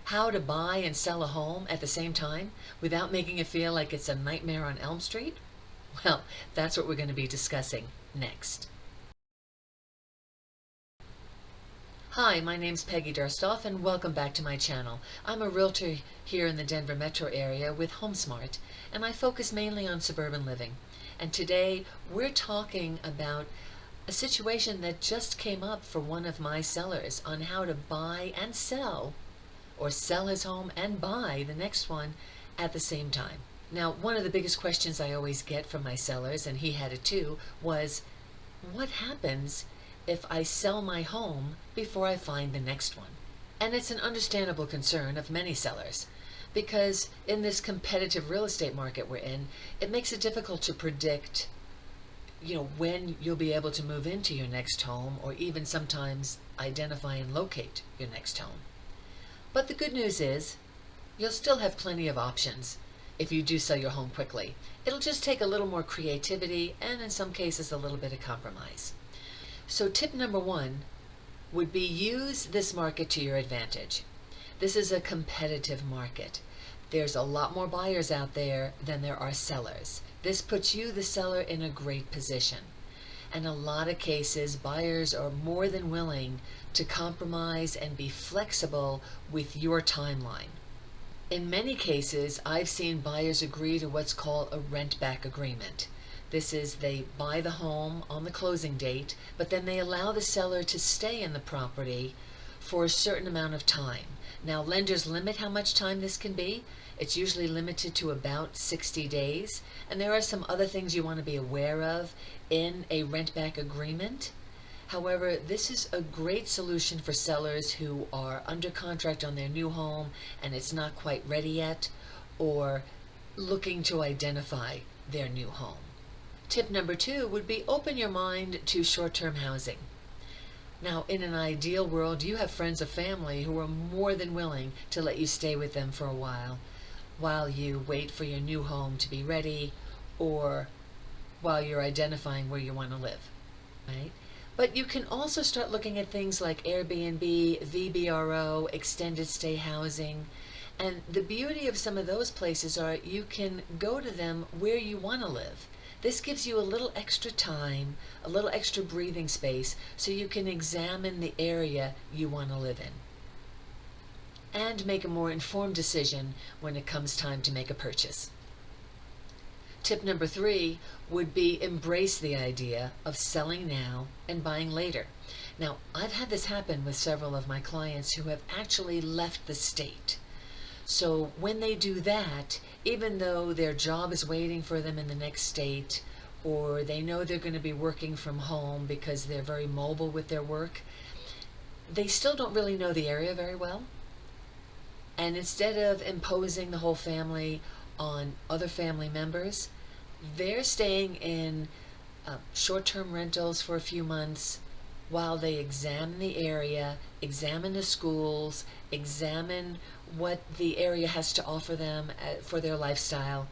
how to buy and sell a home at the same time without making it feel like it's a nightmare on Elm Street? Well, that's what we're going to be discussing next. Hi, my name's Peggy Durstoff and welcome back to my channel. I'm a realtor here in the Denver metro area with HomeSmart, and I focus mainly on suburban living. And today we're talking about a situation that just came up for one of my sellers on how to buy and sell, or sell his home and buy the next one at the same time. Now, one of the biggest questions I always get from my sellers, and he had it too, was what happens if I sell my home before I find the next one? And it's an understandable concern of many sellers, because in this competitive real estate market we're in, it makes it difficult to predict when you'll be able to move into your next home, or even sometimes identify and locate your next home. But the good news is you'll still have plenty of options if you do sell your home quickly. It'll just take a little more creativity and in some cases a little bit of compromise. So tip number one would be use this market to your advantage. This is a competitive market. There's a lot more buyers out there than there are sellers. This puts you, the seller, in a great position. In a lot of cases, buyers are more than willing to compromise and be flexible with your timeline. In many cases, I've seen buyers agree to what's called a rent-back agreement. This is, they buy the home on the closing date, but then they allow the seller to stay in the property for a certain amount of time. Now, lenders limit how much time this can be. It's usually limited to about 60 days. And there are some other things you want to be aware of in a rent-back agreement. However, this is a great solution for sellers who are under contract on their new home and it's not quite ready yet, or looking to identify their new home. Tip number two would be open your mind to short-term housing. Now, in an ideal world, you have friends or family who are more than willing to let you stay with them for a while you wait for your new home to be ready, or while you're identifying where you want to live, right? But you can also start looking at things like Airbnb, VBRO, extended stay housing. And the beauty of some of those places are you can go to them where you want to live. This gives you a little extra time, a little extra breathing space, so you can examine the area you want to live in and make a more informed decision when it comes time to make a purchase. Tip number three would be embrace the idea of selling now and buying later. Now, I've had this happen with several of my clients who have actually left the state. So when they do that, even though their job is waiting for them in the next state, or they know they're going to be working from home because they're very mobile with their work, they still don't really know the area very well. And instead of imposing the whole family on other family members, they're staying in short-term rentals for a few months while they examine the area, examine the schools, examine what the area has to offer them for their lifestyle,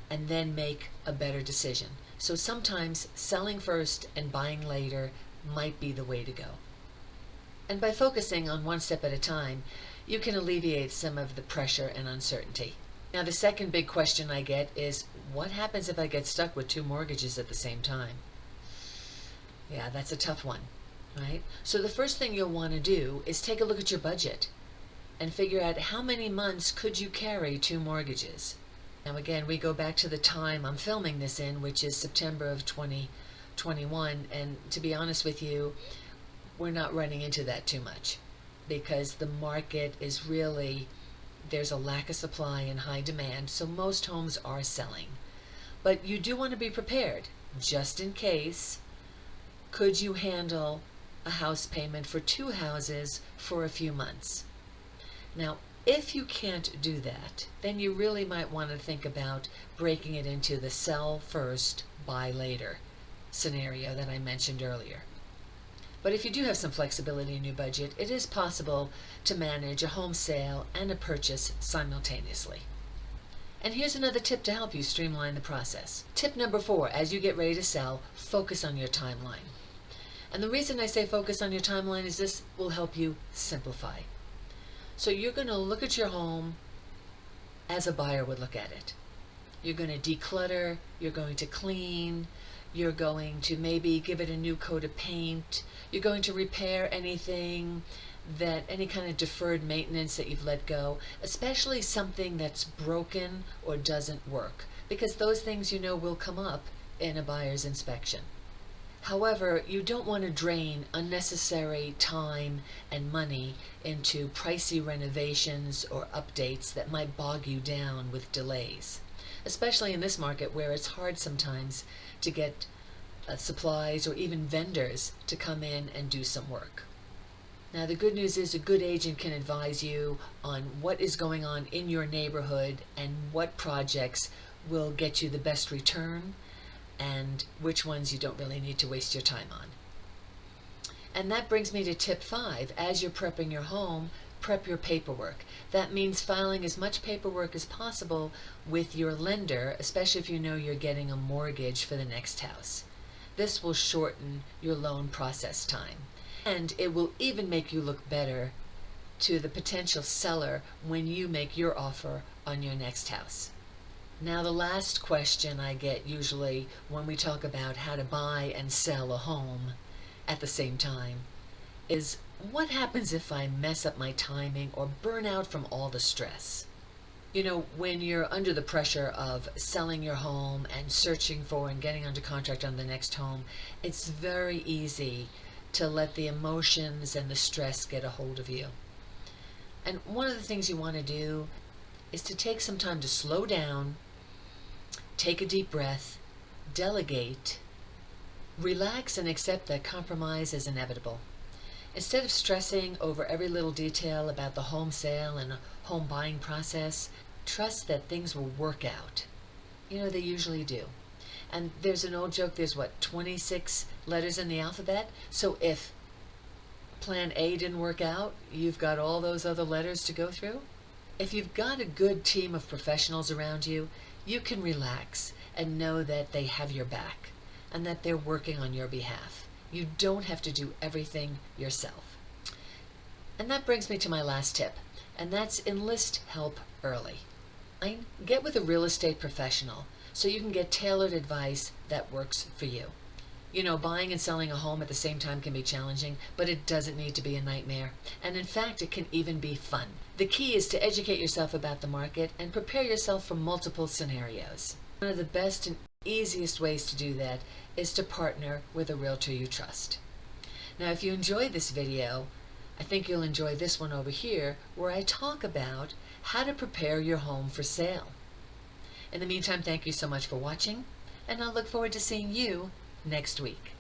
and then make a better decision. So sometimes selling first and buying later might be the way to go. And by focusing on one step at a time, you can alleviate some of the pressure and uncertainty. Now, the second big question I get is, what happens if I get stuck with two mortgages at the same time? Yeah, that's a tough one, right? So the first thing you'll want to do is take a look at your budget and figure out how many months could you carry two mortgages. Now again, we go back to the time I'm filming this in, which is September of 2021, and to be honest with you, we're not running into that too much because the market is really, there's a lack of supply and high demand, so most homes are selling. But you do want to be prepared, just in case. Could you handle a house payment for two houses for a few months? Now, if you can't do that, then you really might want to think about breaking it into the sell first, buy later scenario that I mentioned earlier. But if you do have some flexibility in your budget, it is possible to manage a home sale and a purchase simultaneously. And here's another tip to help you streamline the process. Tip number 4, as you get ready to sell, focus on your timeline. And the reason I say focus on your timeline is this will help you simplify. So you're going to look at your home as a buyer would look at it. You're going to declutter, you're going to clean, you're going to maybe give it a new coat of paint, you're going to repair anything any kind of deferred maintenance that you've let go, especially something that's broken or doesn't work, because those things will come up in a buyer's inspection. However, you don't want to drain unnecessary time and money into pricey renovations or updates that might bog you down with delays, especially in this market where it's hard sometimes to get supplies or even vendors to come in and do some work. Now, the good news is a good agent can advise you on what is going on in your neighborhood and what projects will get you the best return and which ones you don't really need to waste your time on. And that brings me to tip 5. As you're prepping your home, prep your paperwork. That means filing as much paperwork as possible with your lender, especially if you know you're getting a mortgage for the next house. This will shorten your loan process time. And it will even make you look better to the potential seller when you make your offer on your next house. Now, the last question I get usually when we talk about how to buy and sell a home at the same time is, what happens if I mess up my timing or burn out from all the stress? When you're under the pressure of selling your home and searching for and getting under contract on the next home, it's very easy to let the emotions and the stress get a hold of you. And one of the things you want to do is to take some time to slow down, take a deep breath, delegate, relax, and accept that compromise is inevitable. Instead of stressing over every little detail about the home sale and home buying process, trust that things will work out. They usually do. And there's an old joke, there's 26 letters in the alphabet? So if plan A didn't work out, you've got all those other letters to go through? If you've got a good team of professionals around you, you can relax and know that they have your back and that they're working on your behalf. You don't have to do everything yourself. And that brings me to my last tip, and that's enlist help early. Get with a real estate professional so you can get tailored advice that works for you. Buying and selling a home at the same time can be challenging, but it doesn't need to be a nightmare. And in fact, it can even be fun. The key is to educate yourself about the market and prepare yourself for multiple scenarios. One of the best and easiest ways to do that is to partner with a realtor you trust. Now, if you enjoyed this video, I think you'll enjoy this one over here, where I talk about how to prepare your home for sale. In the meantime, thank you so much for watching, and I'll look forward to seeing you next week.